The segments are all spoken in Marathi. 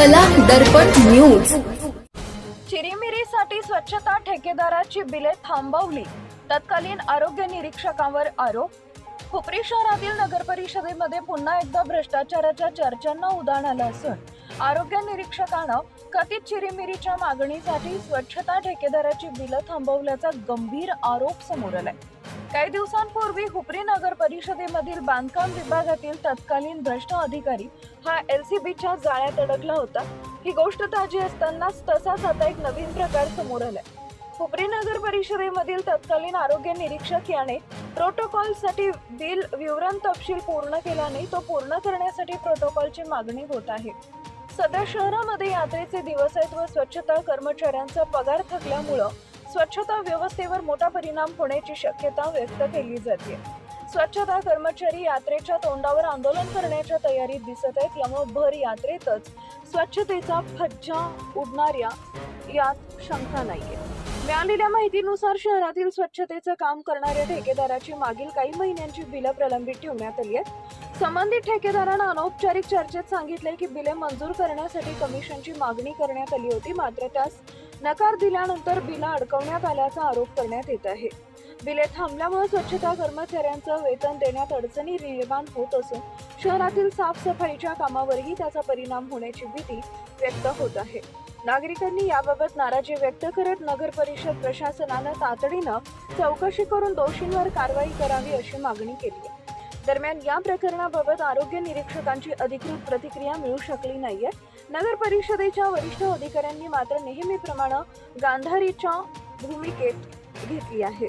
कला दर्पण न्यूज। चिरीमिरीसाठी स्वच्छता ठेकेदाराची बिले थांबवली, तत्कालीन आरोग्य निरीक्षकांवर आरोप। हुपरी शहरातील नगर परिषदेमध्ये पुन्हा एकदा भ्रष्टाचाराच्या चर्चांना उधाण आलं असून आरोग्य निरीक्षकानं कथित चिरीमिरीच्या मागणीसाठी स्वच्छता ठेकेदाराची बिलं थांबवल्याचा गंभीर आरोप समोर आलाय। काही दिवसांपूर्वी हुपरी नगर परिषदेमधील बांधकाम विभागातील तत्कालीन भ्रष्ट अधिकारी हा LCBच्या जाळ्यात अडकला होता। ही गोष्ट ताजी असतानाच तसाच आता एक नवीन प्रकार समोर आलाय। हुपरी नगर परिषदेमधील तत्कालीन आरोग्य निरीक्षक याने प्रोटोकॉलसाठी बिल विवरण तपशील पूर्ण केला नाही, तो पूर्ण करण्यासाठी प्रोटोकॉलची मागणी होत आहे। सध्या शहरामध्ये यात्रेचे दिवस आहेत व स्वच्छता कर्मचाऱ्यांचा पगार थकल्यामुळे स्वच्छता व्यवस्थेवर मोठा परिणाम होण्याची शक्यता व्यक्त केली जाते। स्वच्छता कर्मचारी यात्रेच्या तोंडावर आंदोलन करण्याच्या तयारीत दिसत आहेत, यामुळे भर यात्रेतच स्वच्छतेचा फज्जा उडणार यात शंका नाहीये। मिळालेल्या माहितीनुसार शहरातील स्वच्छतेचं काम करणाऱ्या ठेकेदाराची मागील काही महिन्यांची बिलं प्रलंबित ठेवण्यात आली आहेत। संबंधित ठेकेदारानं अनौपचारिक चर्चेत सांगितले की बिले मंजूर करण्यासाठी कमिशनची मागणी करण्यात आली होती, मात्र त्यास नकार दिल्यानंतर बिलं अडकवण्यात आल्याचा आरोप करण्यात येत आहे। बिले थांबल्यामुळे स्वच्छता कर्मचाऱ्यांचं वेतन देण्यात अडचणी निर्माण होत असून शहरातील साफसफाईच्या कामावरही त्याचा परिणाम होण्याची भीती व्यक्त होत आहे। नागरिकांनी याबाबत नाराजी व्यक्त करत नगर परिषद प्रशासनानं तातडीनं चौकशी करून दोषींवर कारवाई करावी अशी मागणी केली आहे। दरम्यान या प्रकरणाबाबत आरोग्य निरीक्षकांची अधिकृत प्रतिक्रिया मिळू शकली नाहीये। नगर परिषदेच्या वरिष्ठ अधिकाऱ्यांनी मात्र नेहमीप्रमाणे गांधारीच्या भूमिकेत घेतली आहे।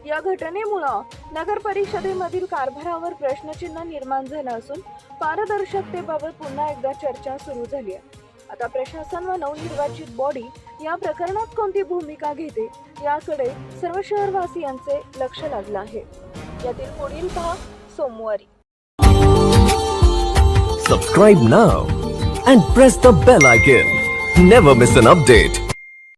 या घटनेमुळे नगर परिषदेमधील कारभारावर प्रश्नचिन्ह निर्माण झालं असून पारदर्शकतेबाबत पुन्हा एकदा चर्चा सुरू झाली आहे। आता प्रशासन व नवनिर्वाचित बॉडी या प्रकरणात कोणती भूमिका घेते याकडे सर्व शहरवासियांचे लक्ष लागलं आहे। यातील पुढील भाग सोमवारी। Subscribe now and press the bell icon. Never miss an update.